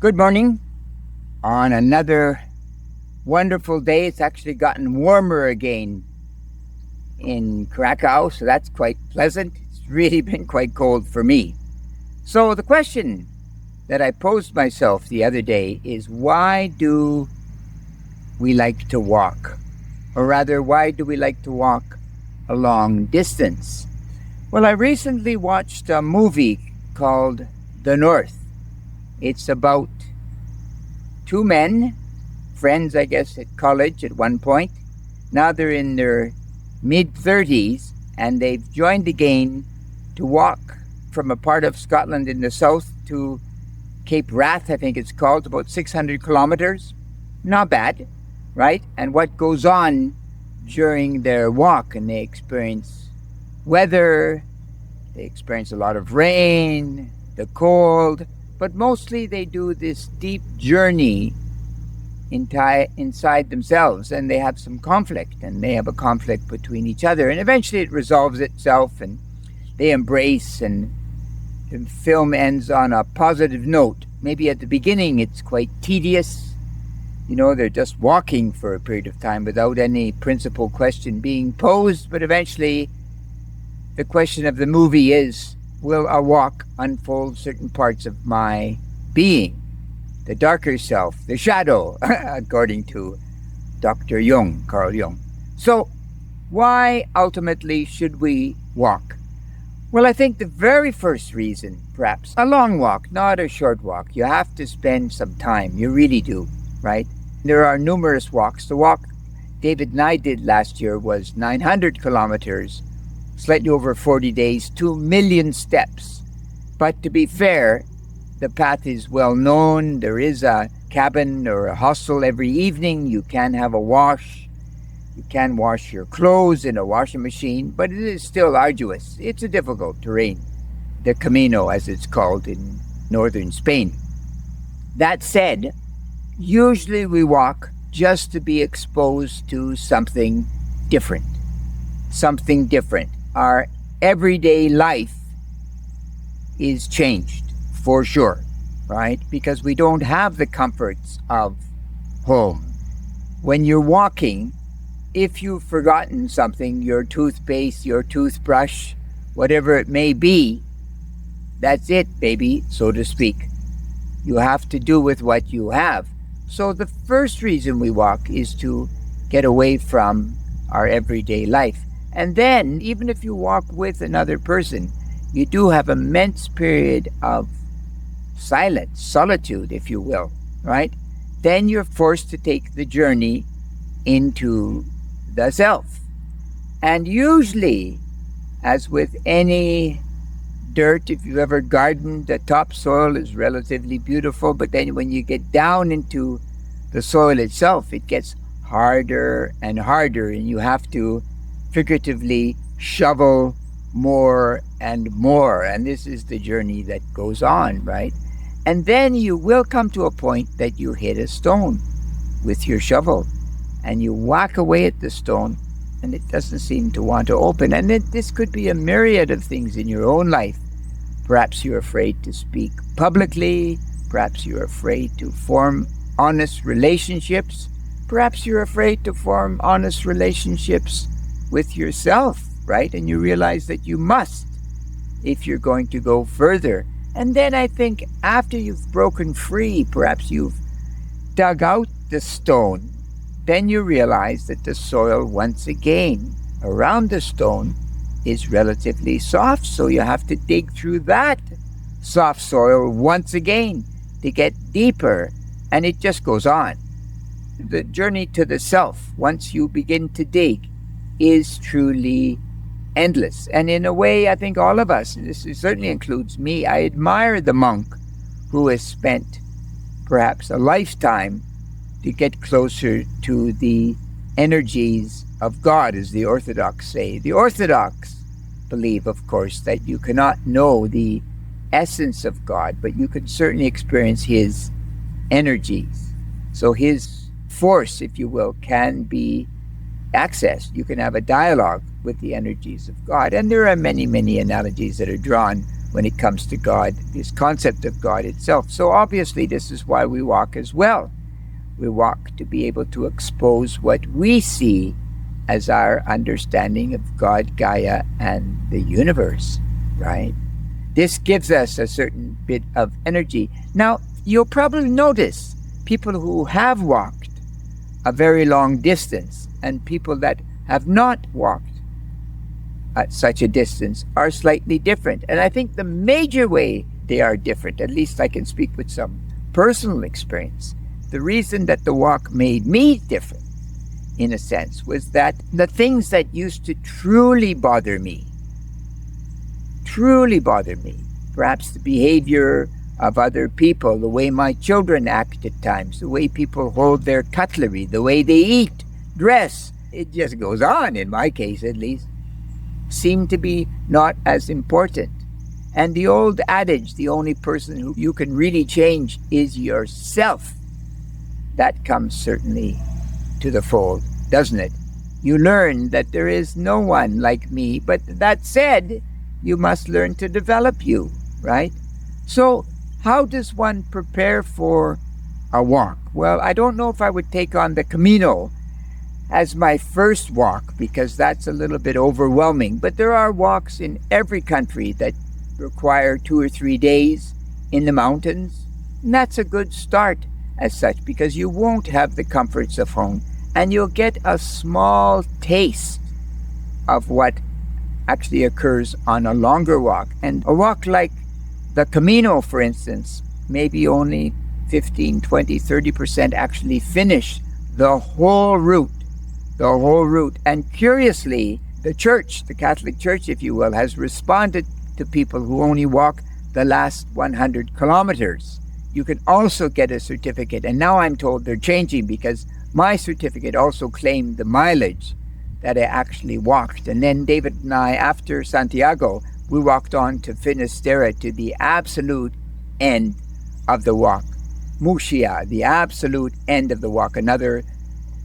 Good morning on another wonderful day. It's actually gotten warmer again in Krakow, so that's quite pleasant. It's really been quite cold for me. So, the question that I posed myself the other day is why do we like to walk? Or rather, why do we like to walk a long distance? Well, I recently watched a movie called The North. It's about two men, friends, I guess, at college at one point. Now they're in their mid-30s, and they've joined again to walk from a part of Scotland in the south to Cape Wrath, I think it's called, about 600 kilometers. Not bad, right? And what goes on during their walk, and they experience weather, they experience a lot of rain, the cold, but mostly they do this deep journey inside themselves, and they have some conflict, and they have a conflict between each other, and eventually it resolves itself, and they embrace, and the film ends on a positive note. Maybe at the beginning it's quite tedious. They're just walking for a period of time without any principal question being posed, but eventually the question of the movie is, will a walk unfold certain parts of my being? The darker self, the shadow, according to Dr. Jung, Carl Jung. So, why ultimately should we walk? Well, I think the very first reason, perhaps, a long walk, not a short walk. You have to spend some time. You really do, right? There are numerous walks. The walk David and I did last year was 900 kilometers, slightly over 40 days, 2 million steps. But to be fair, the path is well known. There is a cabin or a hostel every evening. You can have a wash. You can wash your clothes in a washing machine, but it is still arduous. It's a difficult terrain, the Camino, as it's called in northern Spain. That said, usually we walk just to be exposed to something different. Something different. Our everyday life is changed, for sure, right? Because we don't have the comforts of home. When you're walking, if you've forgotten something, your toothpaste, your toothbrush, whatever it may be, that's it, baby, so to speak. You have to do with what you have. So the first reason we walk is to get away from our everyday life. And then, even if you walk with another person, you do have an immense period of silence, solitude, if you will, right? Then you're forced to take the journey into the self. And usually, as with any dirt, if you've ever gardened, the topsoil is relatively beautiful, but then when you get down into the soil itself, it gets harder and harder, and you have to figuratively shovel more and more. And this is the journey that goes on, right? And then you will come to a point that you hit a stone with your shovel, and you whack away at the stone, and it doesn't seem to want to open. And this could be a myriad of things in your own life. Perhaps you're afraid to speak publicly. Perhaps you're afraid to form honest relationships. Perhaps you're afraid to form honest relationships with yourself, right? And you realize that you must if you're going to go further. And then I think after you've broken free, perhaps you've dug out the stone, then you realize that the soil once again around the stone is relatively soft. So you have to dig through that soft soil once again to get deeper. And it just goes on. The journey to the self, once you begin to dig, is truly endless. And in a way, I think all of us, and this certainly includes me, I admire the monk who has spent perhaps a lifetime to get closer to the energies of God, as the Orthodox say. The Orthodox believe, of course, that you cannot know the essence of God, but you can certainly experience His energies. So His force, if you will, can be accessed. You can have a dialogue with the energies of God. And there are many, many analogies that are drawn when it comes to God, this concept of God itself. So obviously this is why we walk as well. We walk to be able to expose what we see as our understanding of God, Gaia, and the universe, right? This gives us a certain bit of energy. Now, you'll probably notice people who have walked a very long distance and people that have not walked at such a distance are slightly different. And I think the major way they are different, at least I can speak with some personal experience, the reason that the walk made me different, in a sense, was that the things that used to truly bother me, perhaps the behavior of other people, the way my children act at times, the way people hold their cutlery, the way they eat, dress, it just goes on, in my case at least, seem to be not as important. And the old adage, the only person who you can really change is yourself, that comes certainly to the fold, doesn't it? You learn that there is no one like me, but that said, you must learn to develop you, right? So how does one prepare for a walk? Well, I don't know if I would take on the Camino as my first walk, because that's a little bit overwhelming. But there are walks in every country that require 2 or 3 days in the mountains. And that's a good start as such, because you won't have the comforts of home and you'll get a small taste of what actually occurs on a longer walk. And a walk like the Camino, for instance, maybe only 15, 20, 30% actually finish the whole route. And curiously, the church, the Catholic Church, if you will, has responded to people who only walk the last 100 kilometers. You can also get a certificate. And now I'm told they're changing, because my certificate also claimed the mileage that I actually walked. And then David and I, after Santiago, we walked on to Finisterre, to the absolute end of the walk. Muxia, the absolute end of the walk, another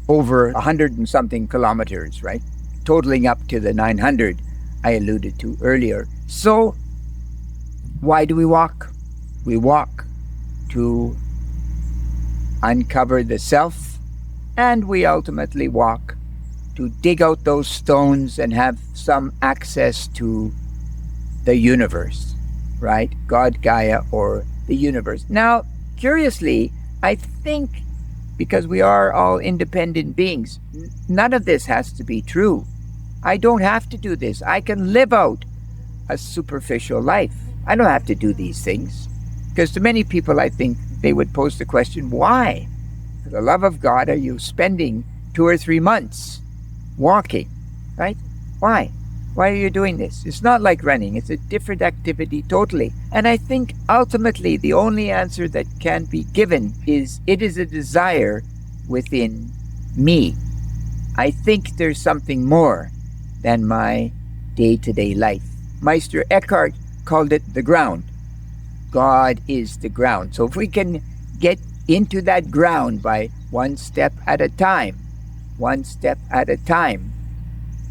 over 100 and something kilometers, right? Totaling up to the 900 I alluded to earlier. So why do we walk? We walk to uncover the self, and we ultimately walk to dig out those stones and have some access to the universe, right? God, Gaia, or the universe. Now, curiously, I think because we are all independent beings, none of this has to be true. I don't have to do this. I can live out a superficial life. I don't have to do these things. Because to many people, I think they would pose the question, why, for the love of God, are you spending 2 or 3 months walking, right? Why? Why are you doing this? It's not like running. It's a different activity totally. And I think ultimately the only answer that can be given is it is a desire within me. I think there's something more than my day-to-day life. Meister Eckhart called it the ground. God is the ground. So if we can get into that ground by one step at a time,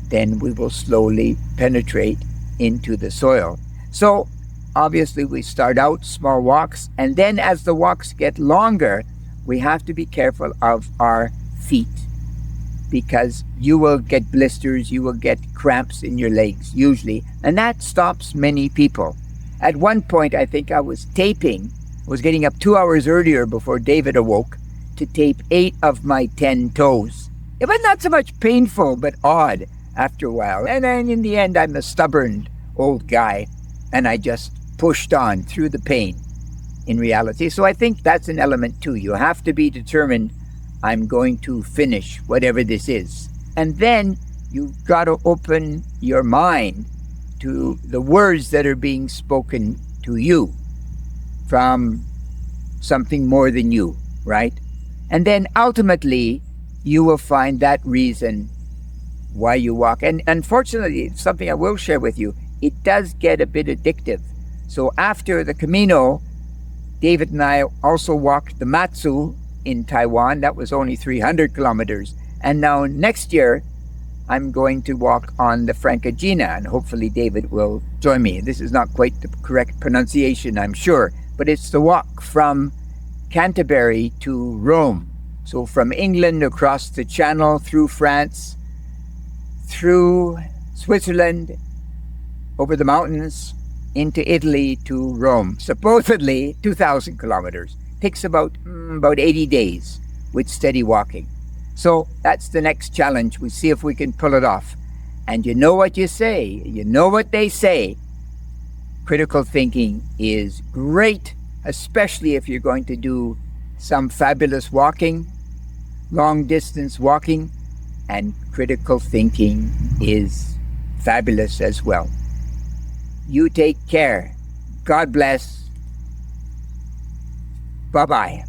then we will slowly penetrate into the soil. So obviously we start out small walks, and then as the walks get longer, we have to be careful of our feet, because you will get blisters, you will get cramps in your legs usually, and that stops many people. At one point, I think I was getting up 2 hours earlier before David awoke to tape 8 of my 10 toes. It was not so much painful, but odd after a while. And then in the end, I'm a stubborn old guy, and I just pushed on through the pain in reality. So I think that's an element too. You have to be determined, I'm going to finish whatever this is. And then you've got to open your mind to the words that are being spoken to you from something more than you, right? And then ultimately, you will find that reason why you walk. And unfortunately, something I will share with you, it does get a bit addictive. So after the Camino, David and I also walked the Matsu in Taiwan. That was only 300 kilometers. And now next year, I'm going to walk on the Francagina, and hopefully David will join me. This is not quite the correct pronunciation, I'm sure, but it's the walk from Canterbury to Rome. So from England across the Channel, through France, through Switzerland, over the mountains, into Italy to Rome. Supposedly 2,000 kilometers. Takes about 80 days with steady walking. So that's the next challenge. We see if we can pull it off. And you know what you say. You know what they say. Critical thinking is great, especially if you're going to do some fabulous walking, long distance walking, and critical thinking is fabulous as well. You take care. God bless. Bye-bye.